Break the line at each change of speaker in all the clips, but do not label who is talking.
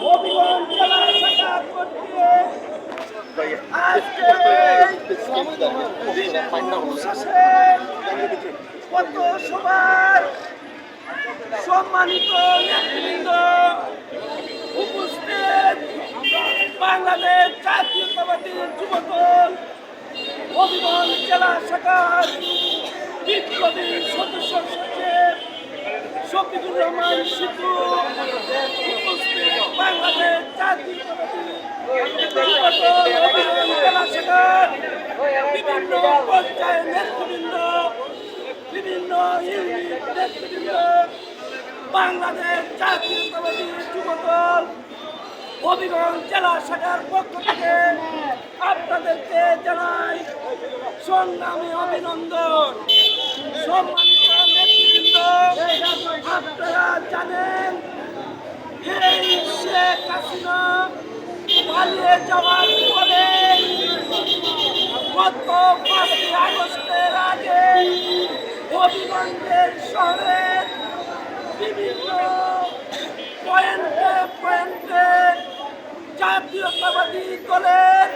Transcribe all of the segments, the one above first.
হবিগঞ্জ জেলা শাখা কর্তৃক আজকে কত সভায় সম্মানিত নেতৃবৃন্দ উপস্থিত বাংলাদেশ জাতীয়তাবাদী যুবদল হবিগঞ্জ জেলা শাখার বিপ্লবী সদস্য সচিব শফিকুর রহমান সিদ্ধু, উপস্থিত বাংলাদেশ জাতীয়তাবাদী যুবদল হবিগঞ্জ জেলা শাখার বিভিন্ন পর্যায়ের নেতৃবৃন্দ, বিভিন্ন ইউনিট নেতৃবৃন্দ, বাংলাদেশ জাতীয়তাবাদী যুবদল হবিগঞ্জ জেলা শাখার পক্ষ থেকে আপনাদেরকে জানাই সংগ্রামী অভিনন্দন। সম্মানিত নেতৃবৃন্দ, আপনারা জানেন এই শেখ হাসিনা পালিয়ে যাওয়ার পরে গত 5ই আগস্টের আগে হবিগঞ্জের শহরের বিভিন্ন পয়েন্টে জাতীয়তাবাদী দলের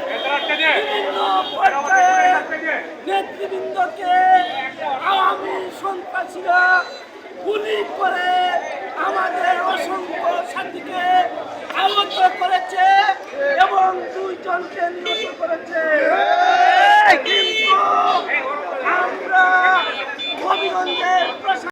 বিভিন্ন পর্যায়ের নেতৃবৃন্দকে আওয়ামী সন্ত্রাসীরা গুলি করে